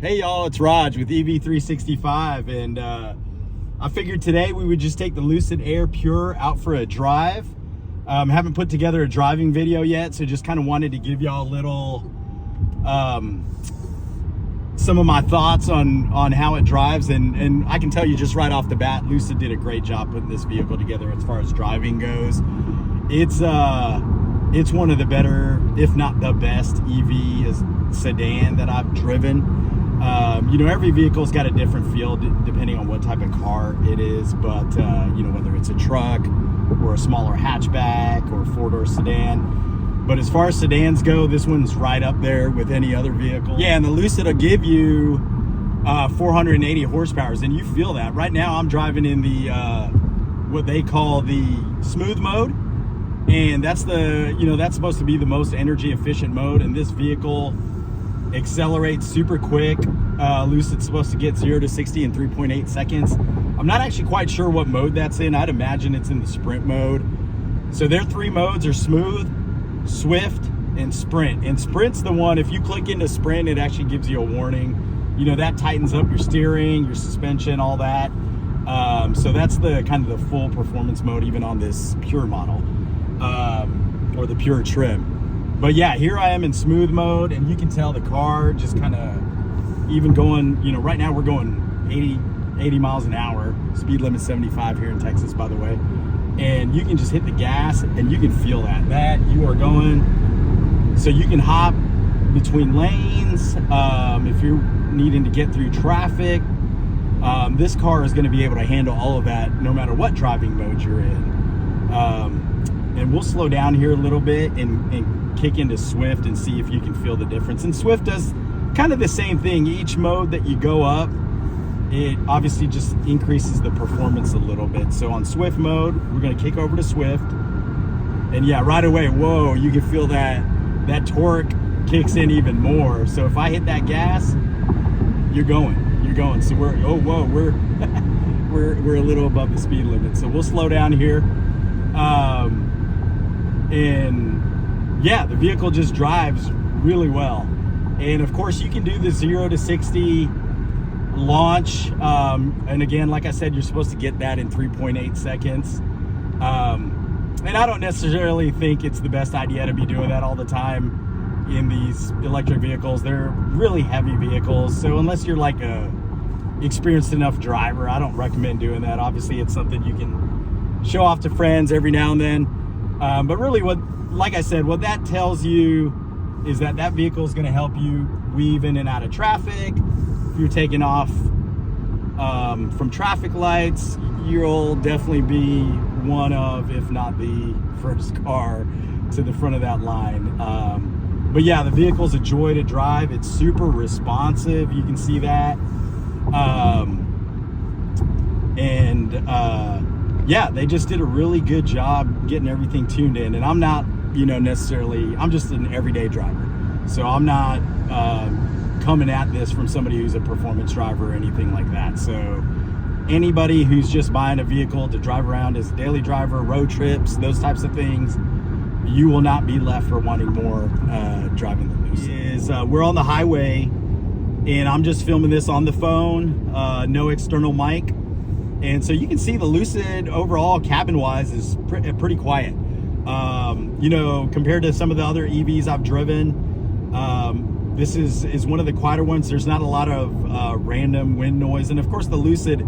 Hey y'all, it's Raj with EV365, and I figured today we would just take the Lucid Air Pure out for a drive. Haven't put together a driving video yet, so just kind of wanted to give y'all a little, some of my thoughts on how it drives, and I can tell you just right off the bat, Lucid did a great job putting this vehicle together as far as driving goes. It's one of the better, if not the best, EV sedan that I've driven. You know, every vehicle's got a different feel depending on what type of car it is, but you know, whether it's a truck or a smaller hatchback or a four-door sedan. But as far as sedans go, this one's right up there with any other vehicle. Yeah, and the Lucid will give you 480 horsepower, and you feel that. Right now I'm driving in the what they call the smooth mode, and that's the, you know, that's supposed to be the most energy efficient mode, and this vehicle accelerates super quick. Lucid's supposed to get 0 to 60 in 3.8 seconds. I'm not actually quite sure what mode that's in. I'd imagine it's in the sprint mode. So their three modes are smooth, swift, and sprint. And sprint's the one, if you click into sprint, it actually gives you a warning. You know, that tightens up your steering, your suspension, all that. So that's the kind of the full performance mode, even on this Pure model, or the Pure trim. But yeah, here I am in smooth mode, and you can tell the car just kind of even going, you know, right now we're going 80 miles an hour. Speed limit 75 here in Texas, by the way. And you can just hit the gas and you can feel that you are going. So you can hop between lanes if you're needing to get through traffic. This car is going to be able to handle all of that no matter what driving mode you're in. And we'll slow down here a little bit and kick into Swift and see if you can feel the difference. And Swift does kind of the same thing. Each mode that you go up, it obviously just increases the performance a little bit. So on Swift mode, we're going to kick over to Swift, and yeah, right away, whoa, you can feel that torque kicks in even more. So if I hit that gas, you're going. So we're we're a little above the speed limit, so we'll slow down here. And yeah, the vehicle just drives really well. And of course you can do the 0 to 60 launch, and again, like I said, you're supposed to get that in 3.8 seconds. And I don't necessarily think it's the best idea to be doing that all the time in these electric vehicles. They're really heavy vehicles, so unless you're like a experienced enough driver, I don't recommend doing that. Obviously it's something you can show off to friends every now and then, but really, like I said, what that tells you is that vehicle is going to help you weave in and out of traffic. If you're taking off from traffic lights, you'll definitely be one of, if not the first car to the front of that line. But yeah, the vehicle's a joy to drive. It's super responsive. You can see that. Yeah, they just did a really good job getting everything tuned in. And I'm not, you know, necessarily, I'm just an everyday driver. So I'm not coming at this from somebody who's a performance driver or anything like that. So anybody who's just buying a vehicle to drive around as a daily driver, road trips, those types of things, you will not be left for wanting more driving the Lucid. We're on the highway, and I'm just filming this on the phone, no external mic. And so you can see the Lucid overall cabin-wise is pretty quiet. You know, compared to some of the other EVs I've driven, this is one of the quieter ones. There's not a lot of random wind noise. And of course the Lucid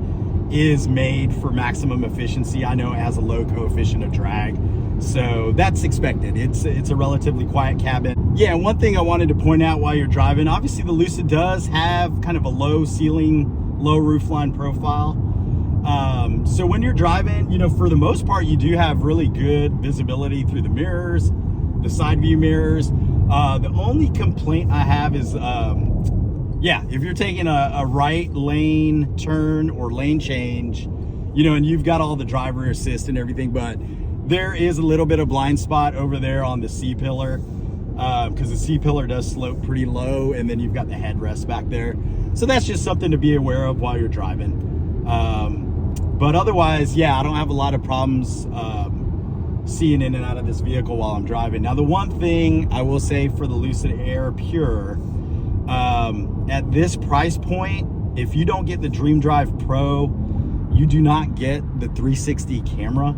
is made for maximum efficiency. I know it has a low coefficient of drag, so that's expected. It's a relatively quiet cabin. Yeah, one thing I wanted to point out while you're driving, obviously the Lucid does have kind of a low ceiling, low roofline profile. So when you're driving, you know, for the most part, you do have really good visibility through the mirrors, the side view mirrors. The only complaint I have is, yeah, if you're taking a right lane turn or lane change, you know, and you've got all the driver assist and everything, but there is a little bit of blind spot over there on the C-pillar, because the C-pillar does slope pretty low, and then you've got the headrest back there. So that's just something to be aware of while you're driving. But otherwise, yeah, I don't have a lot of problems seeing in and out of this vehicle while I'm driving. Now, the one thing I will say for the Lucid Air Pure At this price point, if you don't get the Dream Drive Pro, you do not get the 360 camera,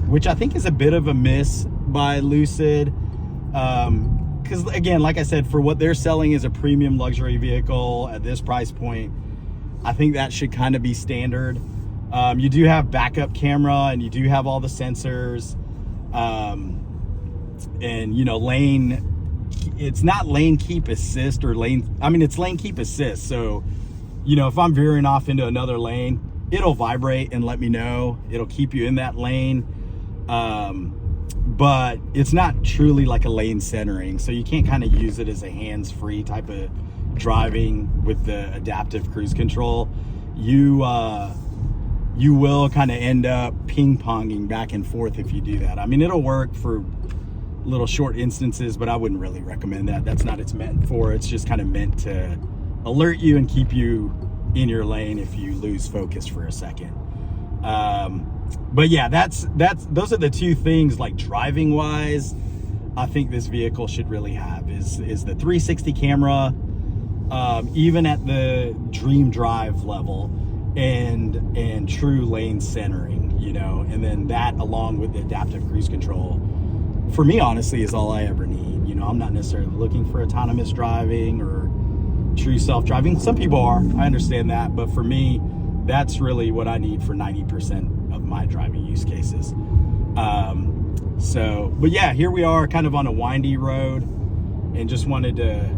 which I think is a bit of a miss by Lucid. Because again, like I said, for what they're selling as a premium luxury vehicle at this price point, I think that should kind of be standard. You do have backup camera and you do have all the sensors, and you know, it's not lane keep assist or it's lane keep assist. So, you know, if I'm veering off into another lane, it'll vibrate and let me know. It'll keep you in that lane. But it's not truly like a lane centering. So you can't kind of use it as a hands-free type of driving with the adaptive cruise control. You will kind of end up ping-ponging back and forth if you do that. I mean, it'll work for little short instances, but I wouldn't really recommend that. That's not what it's meant for. It's just kind of meant to alert you and keep you in your lane if you lose focus for a second. But yeah, those are the two things, like driving wise, I think this vehicle should really have is the 360 camera, even at the Dream Drive level, and true lane centering, you know, and then that along with the adaptive cruise control, for me, honestly, is all I ever need. You know, I'm not necessarily looking for autonomous driving or true self-driving. Some people are, I understand that, but for me, that's really what I need for 90% of my driving use cases. But yeah, here we are kind of on a windy road, and just wanted to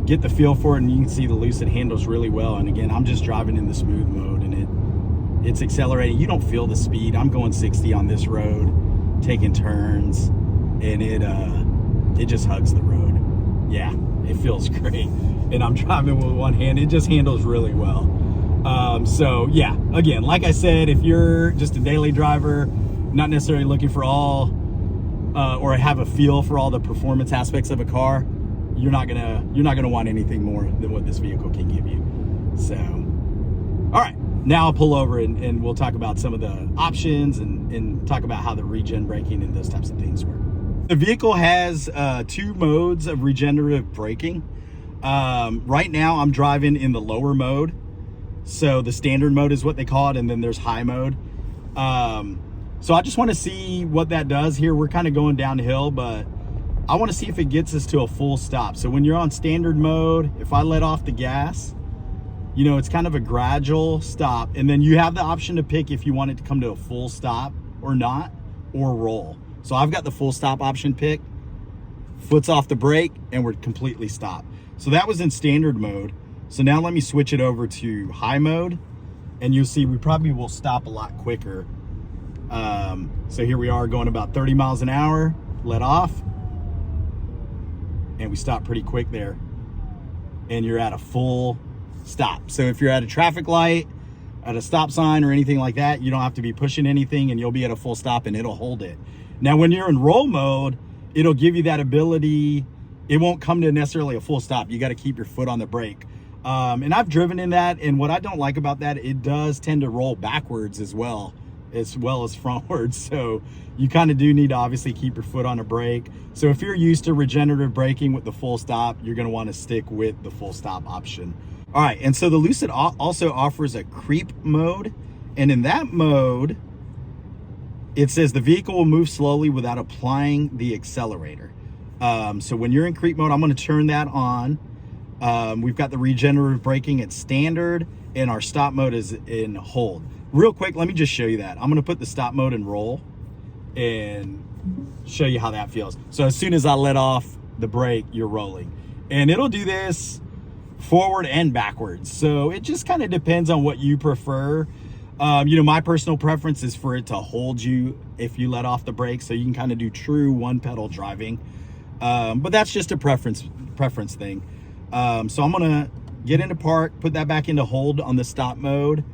get the feel for it. And you can see the Lucid handles really well. And again, I'm just driving in the smooth mode, and it's accelerating. You don't feel the speed. I'm going 60 on this road, taking turns, and it just hugs the road. Yeah, it feels great. And I'm driving with one hand. It just handles really well. So yeah, again, like I said, if you're just a daily driver, not necessarily looking for all or have a feel for all the performance aspects of a car, you're not gonna want anything more than what this vehicle can give you. So all right, now I'll pull over and we'll talk about some of the options and talk about how the regen braking and those types of things work. The vehicle has two modes of regenerative braking. Right now I'm driving in the lower mode. So the standard mode is what they call it, and then there's high mode. So I just want to see what that does here. We're kind of going downhill, but I want to see if it gets us to a full stop. So when you're on standard mode, if I let off the gas, you know, it's kind of a gradual stop, and then you have the option to pick if you want it to come to a full stop or not, or roll. So I've got the full stop option picked. Foot's off the brake and we're completely stopped. So that was in standard mode. So now let me switch it over to high mode, and you'll see we probably will stop a lot quicker. So here we are going about 30 miles an hour, let off, and we stop pretty quick there, and you're at a full stop. So if you're at a traffic light, at a stop sign or anything like that, you don't have to be pushing anything, and you'll be at a full stop and it'll hold it. Now when you're in roll mode, it'll give you that ability. It won't come to necessarily a full stop. You got to keep your foot on the brake. And I've driven in that, and what I don't like about that, it does tend to roll backwards as well as frontwards. So you kind of do need to obviously keep your foot on the brake. So if you're used to regenerative braking with the full stop, you're going to want to stick with the full stop option. All right, and so the Lucid also offers a creep mode, and in that mode, it says the vehicle will move slowly without applying the accelerator. So when you're in creep mode, I'm going to turn that on. We've got the regenerative braking at standard, and our stop mode is in hold. Real quick, let me just show you that. I'm going to put the stop mode in roll and show you how that feels. So as soon as I let off the brake, you're rolling, and it'll do this forward and backwards. So it just kind of depends on what you prefer. You know, my personal preference is for it to hold you if you let off the brake, so you can kind of do true one pedal driving. But that's just a preference thing. So I'm gonna get into park, put that back into hold on the stop mode.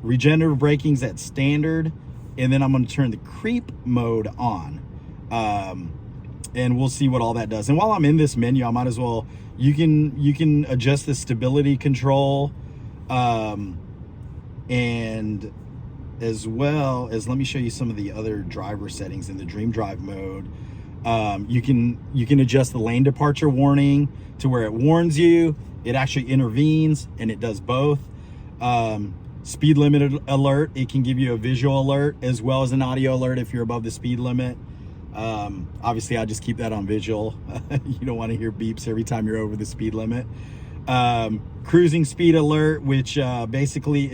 Regenerative braking's at standard, and then I'm gonna turn the creep mode on. And we'll see what all that does. And while I'm in this menu, I might as well, you can adjust the stability control, and as well as, let me show you some of the other driver settings in the Dream Drive mode. You can adjust the lane departure warning to where it warns you, it actually intervenes, and it does both. Speed limit alert, it can give you a visual alert as well as an audio alert if you're above the speed limit. Obviously I just keep that on visual. You don't want to hear beeps every time you're over the speed limit. Cruising speed alert, which basically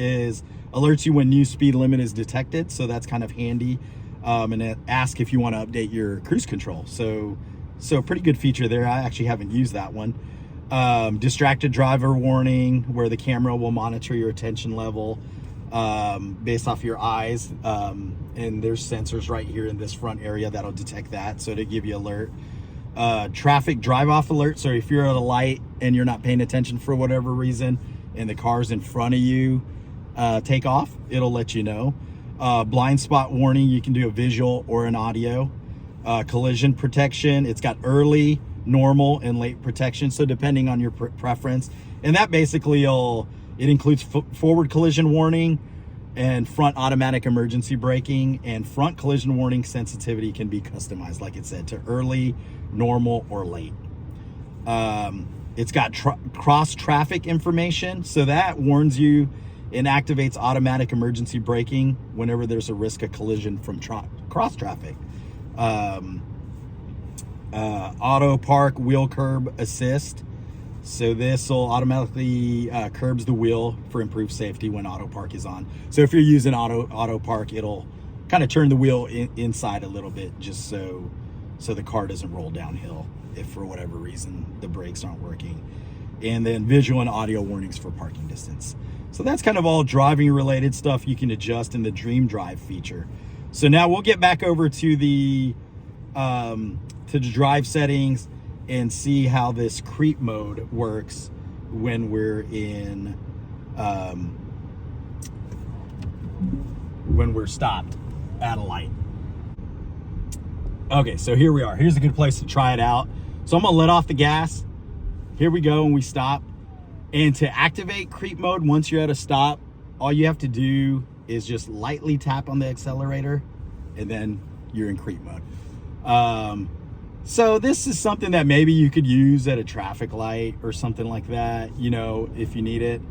alerts you when new speed limit is detected, so that's kind of handy. And it asks if you want to update your cruise control, so pretty good feature there. I actually haven't used that one. Distracted driver warning, where the camera will monitor your attention level based off your eyes, and there's sensors right here in this front area that'll detect that, so to give you alert. Traffic drive off alert, so if you're at a light and you're not paying attention for whatever reason and the cars in front of you take off, it'll let you know. Blind spot warning, you can do a visual or an audio. Collision protection, it's got early, normal, and late protection, so depending on your preference. And that basically it includes forward collision warning and front automatic emergency braking, and front collision warning sensitivity can be customized, like it said, to early, normal, or late. It's got cross traffic information, so that warns you and activates automatic emergency braking whenever there's a risk of collision from cross traffic. Auto park wheel curb assist, so this will automatically curbs the wheel for improved safety when auto park is on. So if you're using auto park, it'll kind of turn the wheel inside a little bit, just so the car doesn't roll downhill if for whatever reason the brakes aren't working. And then visual and audio warnings for parking distance. So that's kind of all driving related stuff you can adjust in the Dream Drive feature. So now we'll get back over to the drive settings and see how this creep mode works when we're stopped at a light. Okay, so here we are. Here's a good place to try it out. So I'm gonna let off the gas. Here we go, and we stop. And to activate creep mode, once you're at a stop, all you have to do is just lightly tap on the accelerator, and then you're in creep mode. So this is something that maybe you could use at a traffic light or something like that, you know, if you need it.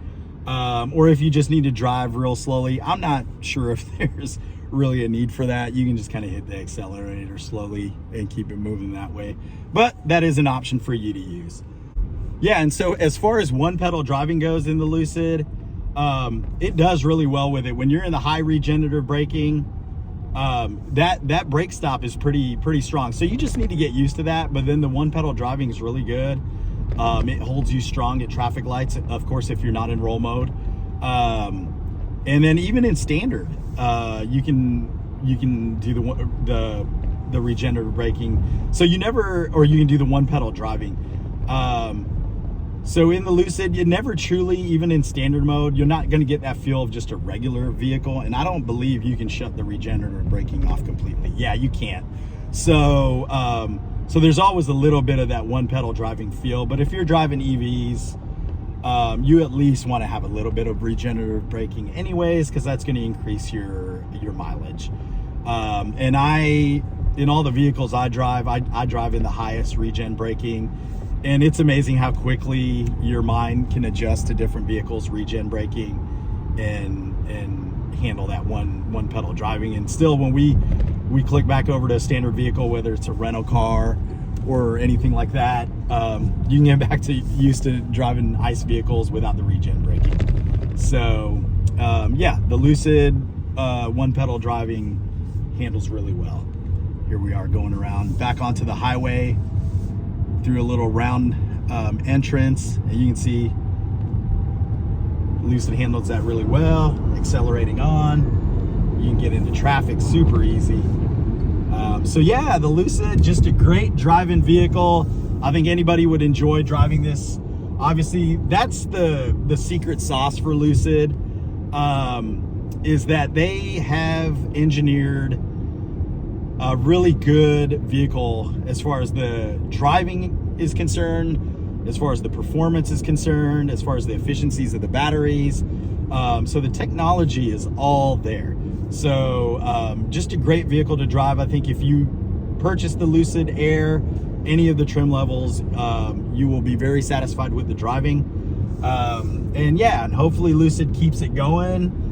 Or if you just need to drive real slowly. I'm not sure if there's really a need for that. You can just kind of hit the accelerator slowly and keep it moving that way. But that is an option for you to use. Yeah, and so as far as one pedal driving goes in the Lucid, it does really well with it. When you're in the high regenerative braking, that brake stop is pretty strong. So you just need to get used to that. But then the one pedal driving is really good. It holds you strong at traffic lights, of course, if you're not in roll mode. And then even in standard, you can do the regenerative braking. So you can do the one pedal driving. So in the Lucid, you never truly, even in standard mode, you're not going to get that feel of just a regular vehicle. And I don't believe you can shut the regenerative braking off completely. Yeah, you can't. So there's always a little bit of that one pedal driving feel. But if you're driving EVs, you at least want to have a little bit of regenerative braking anyways, because that's going to increase your mileage. And in all the vehicles I drive in the highest regen braking. And it's amazing how quickly your mind can adjust to different vehicles' regen braking and handle that one pedal driving. And still, when we click back over to a standard vehicle, whether it's a rental car or anything like that, you can get back to used to driving ICE vehicles without the regen braking. So yeah, the Lucid one pedal driving handles really well. Here we are going around back onto the highway through a little round entrance, and you can see Lucid handles that really well. Accelerating on, you can get into traffic super easy. So yeah, the Lucid, just a great driving vehicle. I think anybody would enjoy driving this. Obviously, that's the secret sauce for Lucid, is that they have engineered a really good vehicle as far as the driving is concerned, as far as the performance is concerned, as far as the efficiencies of the batteries. So the technology is all there. So just a great vehicle to drive. I think if you purchase the Lucid Air, any of the trim levels, you will be very satisfied with the driving. And yeah, and hopefully Lucid keeps it going,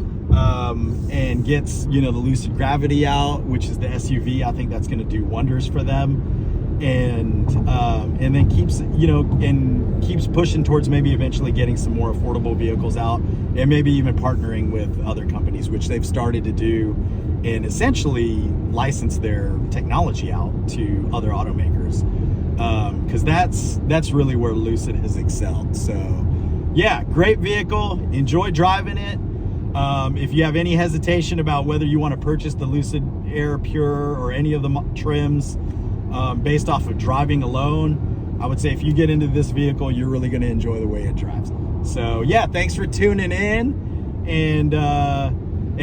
and gets, you know, the Lucid Gravity out, which is the SUV. I think that's going to do wonders for them. And then keeps, you know, and keeps pushing towards maybe eventually getting some more affordable vehicles out, and maybe even partnering with other companies, which they've started to do, and essentially license their technology out to other automakers, because that's really where Lucid has excelled. So yeah, great vehicle, enjoy driving it. If you have any hesitation about whether you want to purchase the Lucid Air Pure or any of the trims, based off of driving alone, I would say if you get into this vehicle, you're really going to enjoy the way it drives. So yeah, thanks for tuning in, and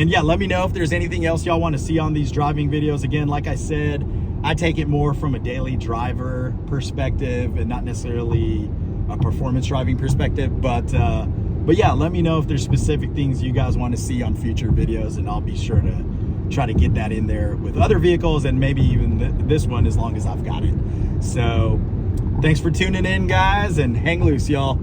yeah, let me know if there's anything else y'all want to see on these driving videos. Again, like I said, I take it more from a daily driver perspective and not necessarily a performance driving perspective, but yeah, let me know if there's specific things you guys want to see on future videos, and I'll be sure to try to get that in there with other vehicles, and maybe even this one, as long as I've got it. So thanks for tuning in, guys, and hang loose, y'all.